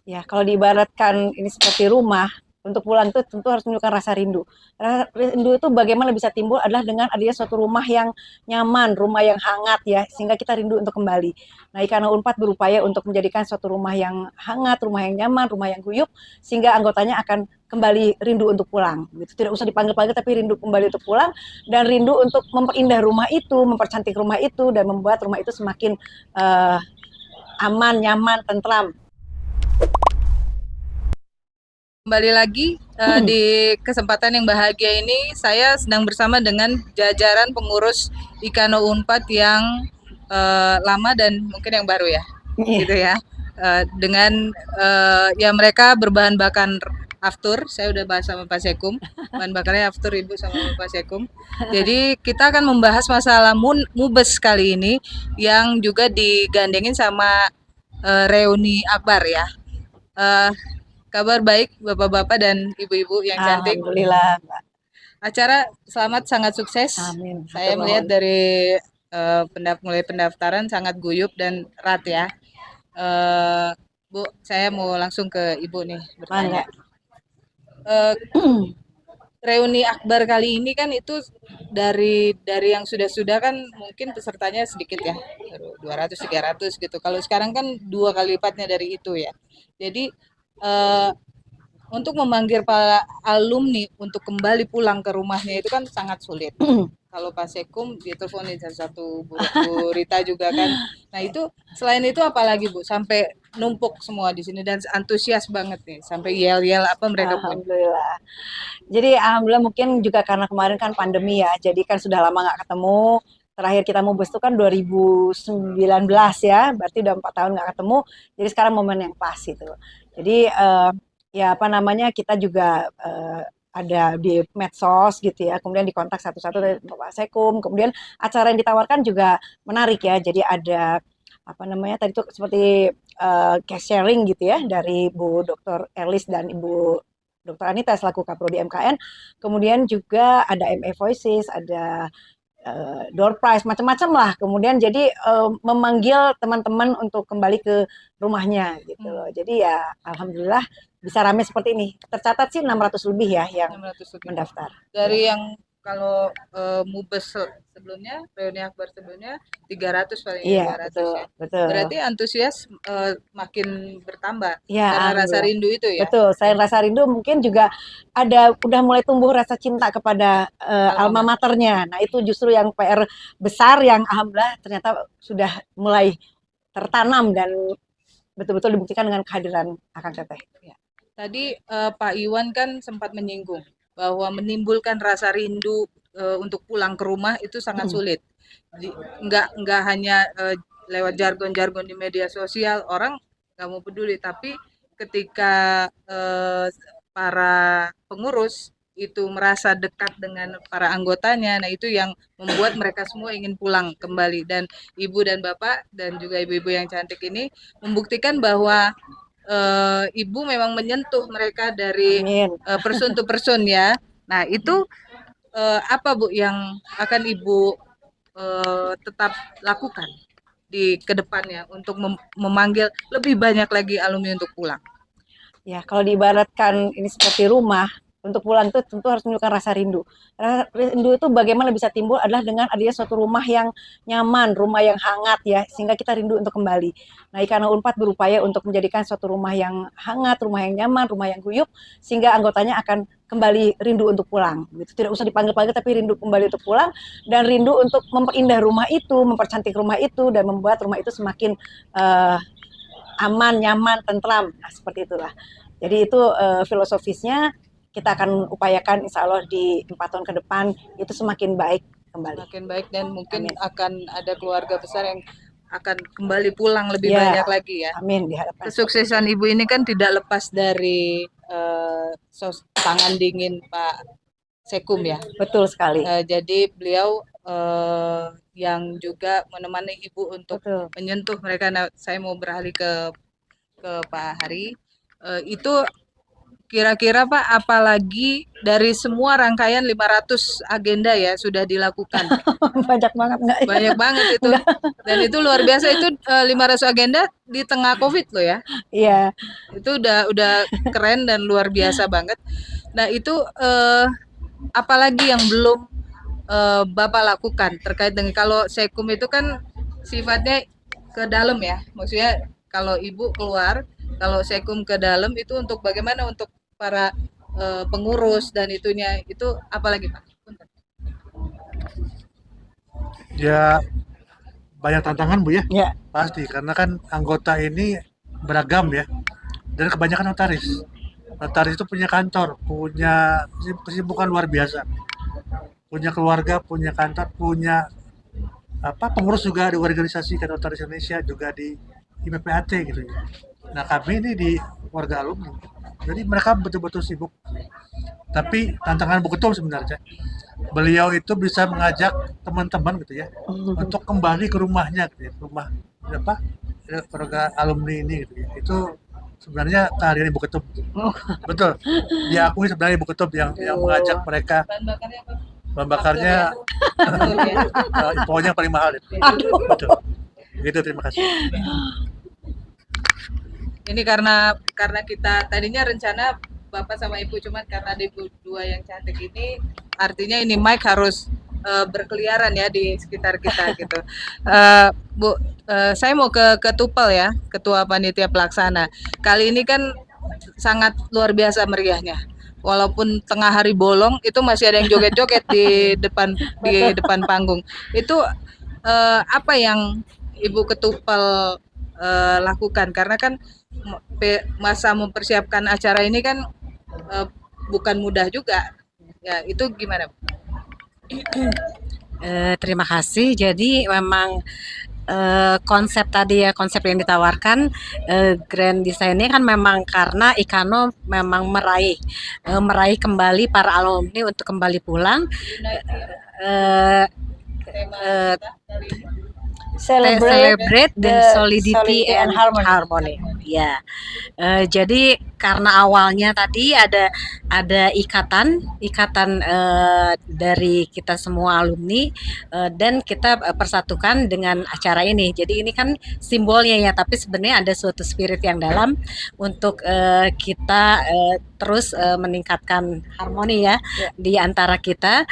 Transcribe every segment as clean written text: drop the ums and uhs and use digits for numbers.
Ya, kalau diibaratkan ini seperti rumah, untuk pulang itu tentu harus menunjukkan rasa rindu. Rasa rindu itu bagaimana bisa timbul adalah dengan adanya suatu rumah yang nyaman, rumah yang hangat ya, sehingga kita rindu untuk kembali. Nah, Ikatan Unpad berupaya untuk menjadikan suatu rumah yang hangat, rumah yang nyaman, rumah yang guyup, sehingga anggotanya akan kembali rindu untuk pulang. Gitu. Tidak usah dipanggil-panggil, tapi rindu kembali untuk pulang, dan rindu untuk memperindah rumah itu, mempercantik rumah itu, dan membuat rumah itu semakin uh, aman, nyaman, tentram. Kembali lagi di kesempatan yang bahagia ini, saya sedang bersama dengan jajaran pengurus Ikano Unpad yang lama dan mungkin yang baru ya, gitu ya. Dengan ya mereka berbahan bakar aftur. Saya udah bahas sama Pak Sekum, bahan bakarnya aftur Ibu sama Pak Sekum. Jadi kita akan membahas masalah mubes kali ini yang juga digandengin sama reuni akbar ya. Uh, Kabar baik Bapak-bapak dan Ibu-ibu yang cantik. Alhamdulillah, Mbak. Acara selamat sangat sukses. Amin. Saya Hatur melihat nuhun. dari mulai pendaftaran sangat guyup dan erat ya. Eh, Bu, saya mau langsung ke Ibu nih Mangga. bertanya. Eh, Reuni akbar kali ini kan itu dari yang sudah-sudah kan mungkin pesertanya sedikit ya, 200 300 gitu. Kalau sekarang kan dua kali lipatnya dari itu ya. Jadi eh, untuk memanggil para alumni untuk kembali pulang ke rumahnya itu kan sangat sulit. Kalau Pak Sekum diteleponin satu Bu Rita juga kan. Nah itu selain itu apalagi Bu sampai numpuk semua di sini dan antusias banget nih sampai yel-yel apa mereka punya. Alhamdulillah. Jadi alhamdulillah mungkin juga karena kemarin kan pandemi ya, jadi kan sudah lama nggak ketemu. Terakhir kita mubes itu kan 2019 ya, berarti udah 4 tahun nggak ketemu. Jadi sekarang momen yang pas gitu. Jadi ya apa namanya kita juga ada di medsos gitu ya, kemudian dikontak satu-satu dari Bapak Sekum, kemudian acara yang ditawarkan juga menarik ya. Jadi ada apa namanya tadi itu seperti case sharing gitu ya dari Bu Dr. Erlis dan Ibu Dr. Anita selaku Kaprodi MKN. Kemudian juga ada MA Voices, ada door prize, macam-macam lah. Kemudian jadi memanggil teman-teman untuk kembali ke rumahnya gitu loh. Jadi ya alhamdulillah bisa ramai seperti ini. Tercatat sih 600 lebih ya yang 600 lebih. mendaftar. Dari Ya. yang kalau mubes sebelumnya, reuni akbar sebelumnya 300 paling ya Iya, 200 betul, ya. betul. Berarti antusias makin bertambah Ya, karena rasa alhamdulillah. rindu itu ya. Betul, selain rasa rindu mungkin juga ada udah mulai tumbuh rasa cinta kepada Alma alma mater. maternya. Nah, itu justru yang PR besar yang alhamdulillah ternyata sudah mulai tertanam dan betul-betul dibuktikan dengan kehadiran Akang Teteh. Ya. Tadi Pak Iwan kan sempat menyinggung bahwa menimbulkan rasa rindu untuk pulang ke rumah itu sangat sulit. Nggak hanya lewat jargon-jargon di media sosial, orang nggak mau peduli, tapi ketika para pengurus itu merasa dekat dengan para anggotanya, nah itu yang membuat mereka semua ingin pulang kembali. Dan Ibu dan Bapak dan juga ibu-ibu yang cantik ini membuktikan bahwa Ibu memang menyentuh mereka dari Amin. person to person ya. Nah, itu apa Bu yang akan Ibu tetap lakukan di kedepannya untuk memanggil lebih banyak lagi alumni untuk pulang? Ya, kalau diibaratkan ini seperti rumah, untuk pulang itu tentu harus menunjukkan rasa rindu. Rasa rindu itu bagaimana bisa timbul adalah dengan adanya suatu rumah yang nyaman, rumah yang hangat ya, sehingga kita rindu untuk kembali. Nah, Ikatan Unpad berupaya untuk menjadikan suatu rumah yang hangat, rumah yang nyaman, rumah yang guyup, sehingga anggotanya akan kembali rindu untuk pulang. Gitu. Tidak usah dipanggil-panggil, tapi rindu kembali untuk pulang, dan rindu untuk memperindah rumah itu, mempercantik rumah itu, dan membuat rumah itu semakin aman, nyaman, tentram. Nah, seperti itulah. Jadi itu filosofisnya kita akan upayakan insya Allah di 4 tahun ke depan itu semakin baik kembali. Semakin baik dan mungkin Amin. akan ada keluarga besar yang akan kembali pulang lebih Ya, banyak lagi ya. amin diharapkan. Kesuksesan Ibu ini kan tidak lepas dari tangan dingin Pak Sekum ya. Betul sekali. Jadi beliau yang juga menemani Ibu untuk Betul. menyentuh mereka. Nah, saya mau beralih ke Pak Hari. Itu kira-kira Pak, apalagi dari semua rangkaian 500 agenda ya sudah dilakukan. Banyak banget nggak ya? Banyak banget itu. Enggak. Dan itu luar biasa, itu 500 agenda di tengah Covid loh ya. Iya. Itu udah keren dan luar biasa banget. Nah, itu apalagi yang belum Bapak lakukan terkait dengan, kalau Sekum itu kan sifatnya ke dalam ya. Maksudnya kalau Ibu keluar, kalau Sekum ke dalam itu untuk bagaimana untuk para pengurus dan itunya itu apalagi Pak? Ya banyak tantangan Bu ya, Ya. pasti karena kan anggota ini beragam ya, dan kebanyakan notaris. Notaris itu punya kantor, punya kesibukan luar biasa, punya keluarga, punya kantor, punya pengurus juga di organisasi kan Notaris Indonesia, juga di IPPAT gitu ya. Nah kami ini di warga alumni, jadi mereka betul-betul sibuk. Tapi tantangan Bu Ketum sebenarnya, beliau itu bisa mengajak teman-teman gitu ya untuk kembali ke rumahnya gitu ya, rumah apa keluarga alumni ini gitu ya. Itu sebenarnya keahlian Ibu Ketum. Betul. Diakui sebenarnya Ibu Ketum yang mengajak mereka. Bahan bakarnya apa? Bahan bakarnya Betul ya. pokoknya paling mahal itu. Aduh. Betul. Gitu, terima kasih. Ini karena kita tadinya rencana Bapak sama Ibu, cuman karena ada Ibu dua yang cantik ini, artinya ini mic harus berkeliaran ya di sekitar kita gitu. Bu, saya mau ke Tupel ya, Ketua Panitia Pelaksana. Kali ini kan sangat luar biasa meriahnya. Walaupun tengah hari bolong, itu masih ada yang joget-joget di depan panggung. Itu apa yang Ibu Ketupel lakukan? Karena kan masa mempersiapkan acara ini kan bukan mudah juga. Ya, itu gimana? Terima kasih. Jadi memang konsep tadi ya, konsep yang ditawarkan grand design-nya kan memang karena Ikano memang meraih kembali para alumni untuk kembali pulang. Eh, Tema eh, kita kali ini. Celebrate the solidity and harmony. harmony. Ya, jadi karena awalnya tadi ada ikatan dari kita semua alumni, dan kita persatukan dengan acara ini. Jadi ini kan simbolnya ya, tapi sebenarnya ada suatu spirit yang dalam untuk kita terus meningkatkan harmoni ya di antara kita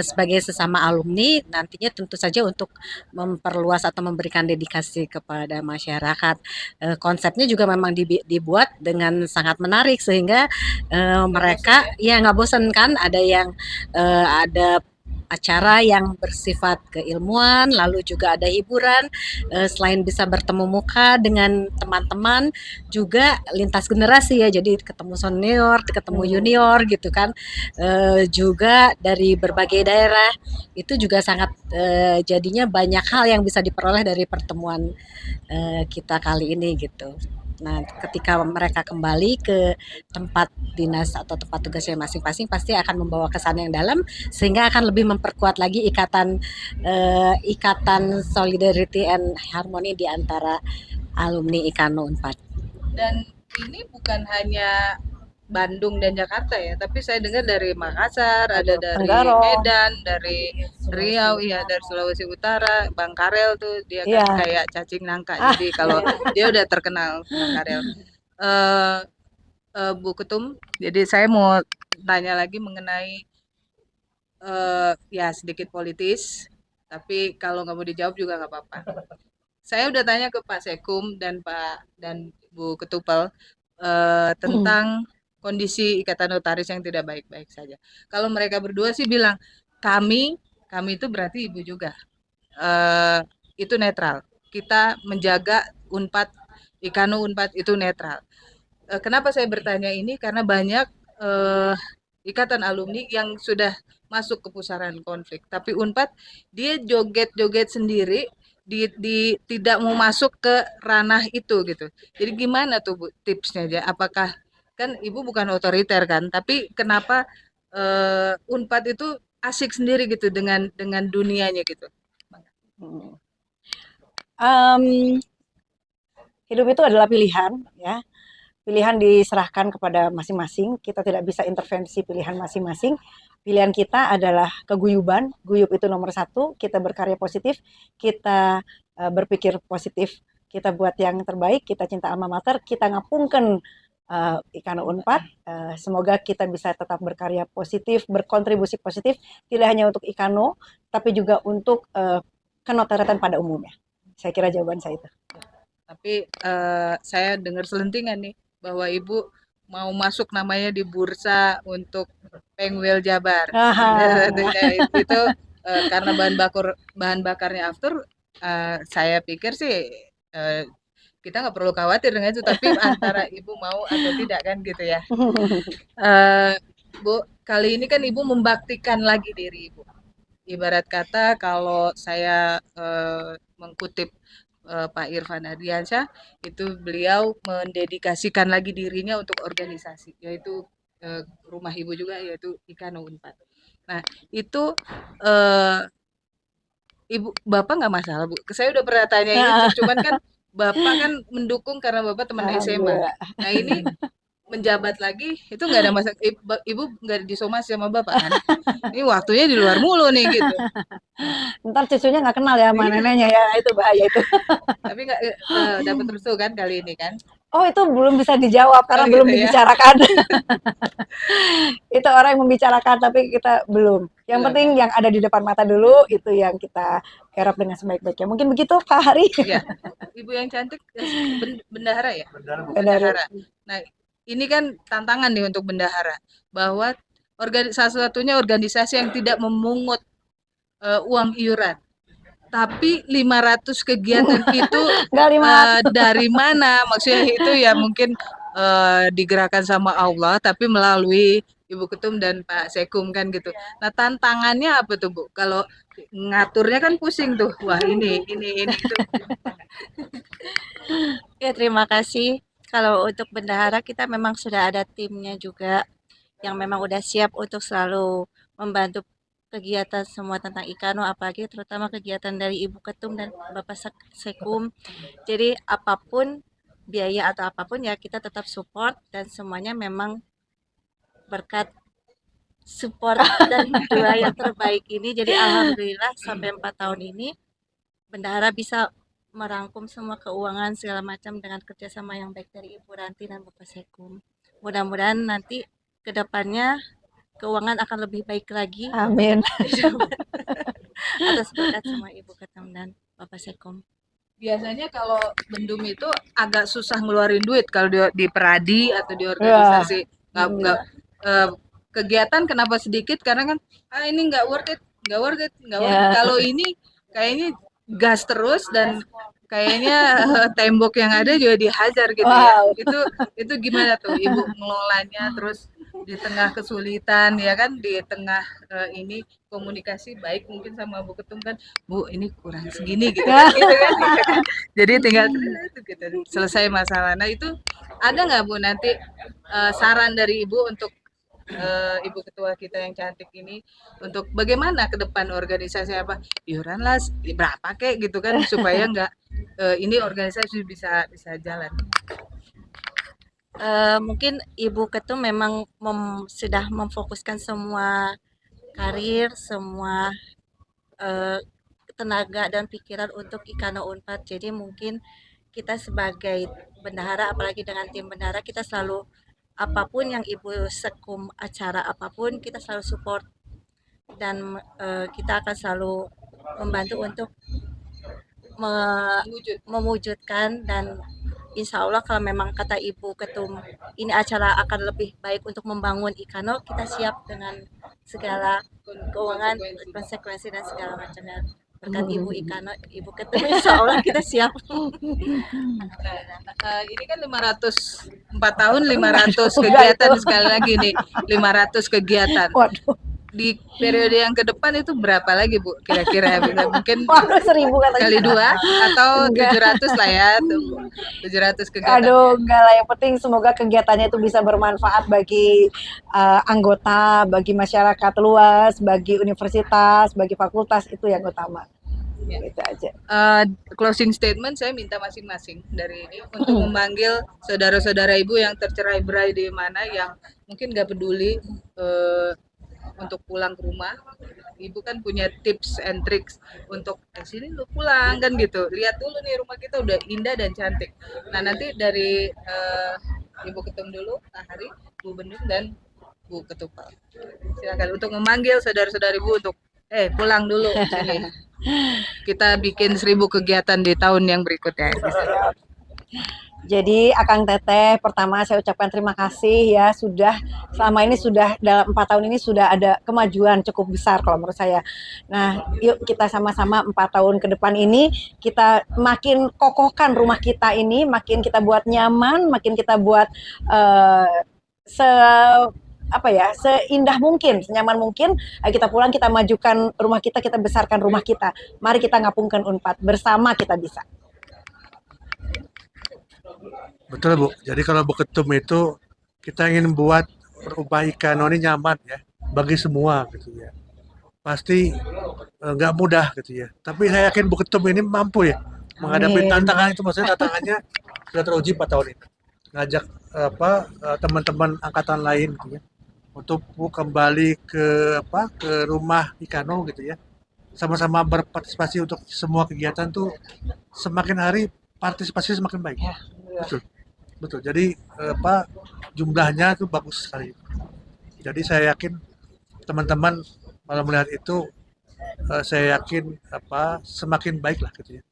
sebagai sesama alumni. Nantinya tentu saja untuk memperluas atau memberikan dedikasi kepada masyarakat. Konsepnya juga memang dibuat dengan sangat menarik sehingga mereka ya nggak bosan kan, ada acara yang bersifat keilmuan, lalu juga ada hiburan, selain bisa bertemu muka dengan teman-teman, juga lintas generasi ya, jadi ketemu senior, ketemu junior gitu kan, juga dari berbagai daerah, itu juga sangat jadinya banyak hal yang bisa diperoleh dari pertemuan kita kali ini gitu. Nah, ketika mereka kembali ke tempat dinas atau tempat tugasnya masing-masing, pasti akan membawa kesan yang dalam sehingga akan lebih memperkuat lagi ikatan solidarity and harmony di antara alumni Ikano Unpad. Dan ini bukan hanya Bandung dan Jakarta ya, tapi saya dengar dari Makassar, ada dari Tenggaro. Medan, dari Riau, iya, dari Sulawesi Utara, Bang Karel tuh dia kan Iya. kayak cacing nangka, jadi kalau dia udah terkenal Bang Karel. Bu Ketum, jadi saya mau tanya lagi mengenai ya sedikit politis, tapi kalau nggak mau dijawab juga nggak apa-apa. Saya udah tanya ke Pak Sekum dan Bu Ketupel tentang kondisi Ikatan Notaris yang tidak baik-baik saja. Kalau mereka berdua sih bilang kami itu berarti Ibu juga. Itu netral. Kita menjaga Unpad, Ikano Unpad itu netral. Kenapa saya bertanya ini? Karena banyak ikatan alumni yang sudah masuk ke pusaran konflik, tapi Unpad dia joget-joget sendiri, tidak mau masuk ke ranah itu gitu. Jadi gimana tuh Bu tipsnya aja? Apakah kan Ibu bukan otoriter kan, tapi kenapa Unpad itu asik sendiri gitu dengan dunianya gitu? Hidup itu adalah pilihan ya. pilihan diserahkan kepada masing-masing. Kita tidak bisa intervensi pilihan masing-masing. Pilihan kita adalah keguyuban. Guyub itu nomor satu. Kita berkarya positif, kita berpikir positif, kita buat yang terbaik, kita cinta alma mater, kita ngapungkan Ikano Unpad. Semoga kita bisa tetap berkarya positif, berkontribusi positif, tidak hanya untuk Ikano, tapi juga untuk kenotaretan pada umumnya. Saya kira jawaban saya itu. Tapi saya dengar selentingan nih bahwa Ibu mau masuk namanya di bursa untuk Pengwil Jabar. Itu karena bahan bakarnya after, saya pikir sih kita nggak perlu khawatir dengan itu, tapi antara Ibu mau atau tidak kan gitu ya. Bu, kali ini kan Ibu membaktikan lagi diri Ibu. Ibarat kata kalau saya mengkutip Pak Irfan Ardiansyah, itu beliau mendedikasikan lagi dirinya untuk organisasi, yaitu rumah Ibu juga, yaitu Ikano Unpad. Nah, itu Ibu, Bapak nggak masalah, Bu. Saya udah pernah tanya itu, cuman kan Bapak kan mendukung karena Bapak teman SMA. Nah, ini menjabat lagi itu nggak ada masalah. Ibu nggak disomasi sama Bapak kan? Ini waktunya di luar mulu nih gitu. Ntar cucunya nggak kenal ya sama neneknya ya, itu bahaya itu. Tapi nggak dapat restu kan kali ini kan? Oh, itu belum bisa dijawab karena Oh, belum gitu ya. dibicarakan. Itu orang yang membicarakan, tapi kita belum. Yang Belum. penting yang ada di depan mata dulu, itu yang kita garap dengan sebaik-baiknya. Mungkin begitu, Pak Hari. Ya, Ibu yang cantik bendahara ya? Bendahara, Bu. Bendahara. Nah, ini kan tantangan nih untuk bendahara, bahwa salah satunya organisasi yang tidak memungut uang iuran. Tapi 500 kegiatan itu Nggak 500. dari mana? Maksudnya itu ya mungkin digerakkan sama Allah, tapi melalui Ibu Ketum dan Pak Sekum kan gitu. Nah, tantangannya apa tuh, Bu? Kalau ngaturnya kan pusing tuh. Wah, ini itu. Ya, terima kasih. Kalau untuk bendahara kita memang sudah ada timnya juga yang memang udah siap untuk selalu membantu kegiatan semua tentang Ikano, apalagi terutama kegiatan dari Ibu Ketum dan Bapak Sekum. Jadi apapun biaya atau apapun ya kita tetap support, dan semuanya memang berkat support dan doa yang terbaik ini. Jadi alhamdulillah sampai 4 tahun ini bendahara bisa merangkum semua keuangan segala macam dengan kerjasama yang baik dari Ibu Ranti dan Bapak Sekum. Mudah-mudahan nanti ke depannya keuangan akan lebih baik lagi Amin. atas berkat sama Ibu Ketum dan Bapak Sekum. Biasanya kalau bendum itu agak susah ngeluarin duit kalau di peradi atau di organisasi. Nggak kegiatan kenapa sedikit, karena kan ini nggak worth it. Kalau ini kayaknya gas terus dan kayaknya tembok yang ada juga dihajar gitu ya. Itu gimana tuh Ibu ngelolanya, terus di tengah kesulitan ya kan, di tengah ini komunikasi baik mungkin sama Bu Ketum kan, Bu ini kurang segini gitu kan, jadi tinggal gitu, selesai masalah. Nah, itu ada nggak Bu nanti saran dari Ibu untuk Ibu Ketua kita yang cantik ini, untuk bagaimana ke depan organisasi, apa iuran lah berapa kek gitu kan, supaya nggak ini organisasi bisa jalan. Mungkin Ibu Ketum memang sudah memfokuskan semua karir, semua tenaga dan pikiran untuk Ikano Unpad. Jadi mungkin kita sebagai bendahara, apalagi dengan tim bendahara, kita selalu apapun yang Ibu Sekum, acara apapun kita selalu support, dan kita akan selalu membantu untuk mewujudkan. Dan insya Allah kalau memang kata Ibu Ketum ini acara akan lebih baik untuk membangun Ikano, kita siap dengan segala keuangan, konsekuensi dan segala macamnya. Berkat Ibu Ikano, Ibu Ketum, insya Allah kita siap. Ini kan 4 tahun 500 kegiatan, sekali lagi nih 500 kegiatan. Waduh. Di periode yang ke depan itu berapa lagi Bu kira-kira? Mungkin 1.000 katanya. kali 2 atau 700 lah ya tuh, 700 kegiatan. Aduh, enggak lah, yang penting semoga kegiatannya itu bisa bermanfaat bagi anggota, bagi masyarakat luas, bagi universitas, bagi fakultas, itu yang utama. Ya. Itu aja. Closing statement saya minta masing-masing dari ini untuk memanggil saudara-saudara ibu yang tercerai-berai di mana yang mungkin nggak peduli untuk pulang ke rumah. Ibu kan punya tips and tricks untuk sini lu pulang kan gitu. Lihat dulu nih rumah kita udah indah dan cantik. Nah nanti dari Ibu Ketum dulu, Pak Hari, Bu Bendung dan Bu Ketupal. Silakan untuk memanggil saudara-saudara ibu untuk pulang dulu sini. Kita bikin 1000 kegiatan di tahun yang berikutnya. Jadi Akang Teteh, pertama saya ucapkan terima kasih ya, sudah selama ini sudah dalam 4 tahun ini sudah ada kemajuan cukup besar kalau menurut saya. Nah, yuk kita sama-sama 4 tahun ke depan ini kita makin kokohkan rumah kita ini, makin kita buat nyaman, makin kita buat se apa ya, seindah mungkin, senyaman mungkin. Ayo kita pulang, kita majukan rumah kita besarkan rumah kita. Mari kita ngapungkan Unpad, bersama kita bisa. Betul Bu. Jadi kalau Bu Ketum itu kita ingin buat rumah Ikano ini nyaman ya bagi semua gitu ya. Pasti nggak mudah gitu ya. Tapi saya yakin Bu Ketum ini mampu ya menghadapi Amin. tantangan itu. Maksudnya tantangannya sudah teruji 4 tahun ini. Ngajak teman-teman angkatan lain gitu ya untuk kembali ke rumah Ikano gitu ya. Sama-sama berpartisipasi untuk semua kegiatan tuh semakin hari partisipasi semakin baik. Ya, Betul. Betul. Jadi jumlahnya itu bagus sekali. Jadi saya yakin teman-teman kalau melihat itu saya yakin semakin baik lah gitu ya.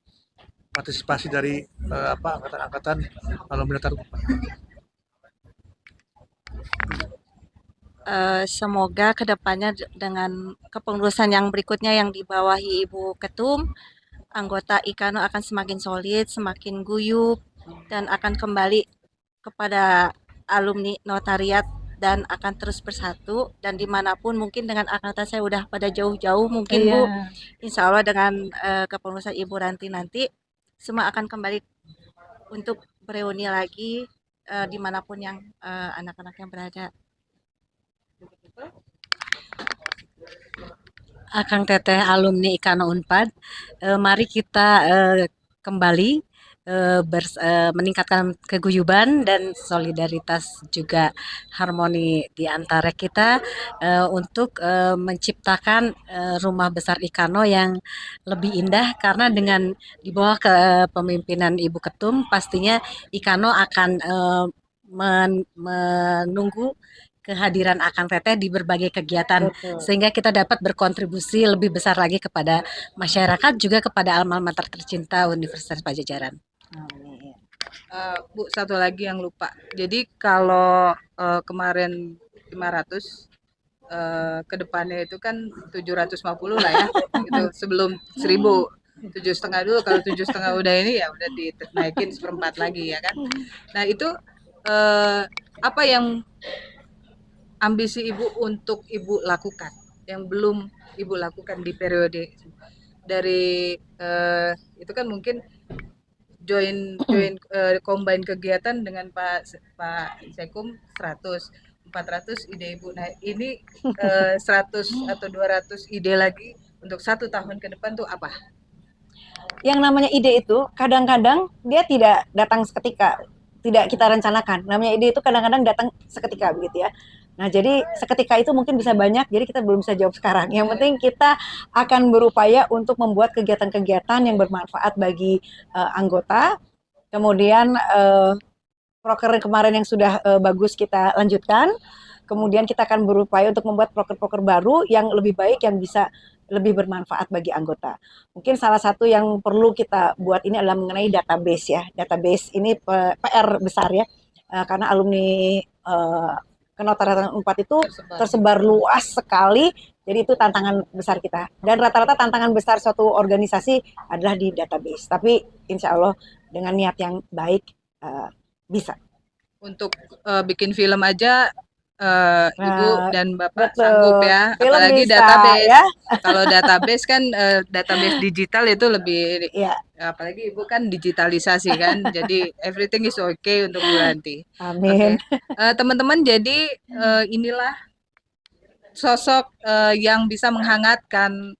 Partisipasi dari angkatan-angkatan kalau melihat Semoga kedepannya dengan kepengurusan yang berikutnya yang dibawahi Ibu Ketum, anggota Ikano akan semakin solid, semakin guyup, dan akan kembali kepada alumni notariat dan akan terus bersatu. Dan dimanapun mungkin dengan angkatan saya udah pada jauh-jauh mungkin Bu, insya Allah dengan kepengurusan Ibu Ranti nanti semua akan kembali untuk bereuni lagi dimanapun yang anak-anak yang berada. Akang Teteh alumni Ikano Unpad, mari kita kembali meningkatkan keguyuban dan solidaritas juga harmoni di antara kita untuk menciptakan rumah besar Ikano yang lebih indah, karena dengan di bawah kepemimpinan Ibu Ketum pastinya Ikano akan menunggu kehadiran Akang Teteh di berbagai kegiatan. betul. Sehingga kita dapat berkontribusi lebih besar lagi kepada masyarakat, juga kepada alma mater tercinta Universitas Pajajaran. Amin. Bu, satu lagi yang lupa. Jadi kalau kemarin 500 ke depannya itu kan 750 lah ya. Itu sebelum 1000. 7,5 dulu, kalau 7,5 udah ini ya udah dinaikin 1/4 lagi ya kan. Nah, itu apa yang ambisi Ibu untuk Ibu lakukan yang belum Ibu lakukan di periode dari itu kan mungkin join combine kegiatan dengan Pak Sekum 100 400 ide Ibu. Nah, ini 100 atau 200 ide lagi untuk 1 tahun ke depan tuh apa? Yang namanya ide itu kadang-kadang dia tidak datang seketika, tidak kita rencanakan. Namanya ide itu kadang-kadang datang seketika begitu ya. Nah, jadi seketika itu mungkin bisa banyak, jadi kita belum bisa jawab sekarang. Yang penting kita akan berupaya untuk membuat kegiatan-kegiatan yang bermanfaat bagi anggota. Kemudian proker kemarin yang sudah bagus kita lanjutkan. Kemudian kita akan berupaya untuk membuat proker-proker baru yang lebih baik, yang bisa lebih bermanfaat bagi anggota. Mungkin salah satu yang perlu kita buat ini adalah mengenai database ya. Database ini PR besar ya, karena alumni kenotariatan Unpad itu tersebar luas sekali, jadi itu tantangan besar kita. Dan rata-rata tantangan besar suatu organisasi adalah di database. Tapi insya Allah dengan niat yang baik bisa. Untuk bikin film aja Ibu dan Bapak betul. sanggup ya, Film apalagi bisa, database. ya. Kalau database kan database digital itu lebih, Ya, apalagi Ibu kan digitalisasi kan, jadi everything is okay untuk Bu Ranti. amin. Teman-teman, jadi inilah sosok yang bisa menghangatkan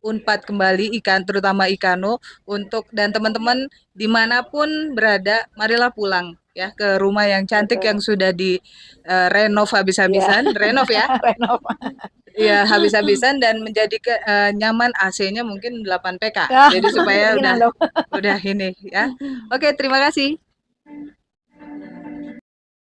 Unpad kembali terutama Ikano dan teman-teman dimanapun berada, marilah pulang ya ke rumah yang cantik Betul. yang sudah di renov habis-habisan, renov ya. Renov. Iya, habis-habisan dan menjadi nyaman, AC-nya mungkin 8 PK. Ya, Jadi supaya keinginan dong. udah ini ya. Oke, terima kasih.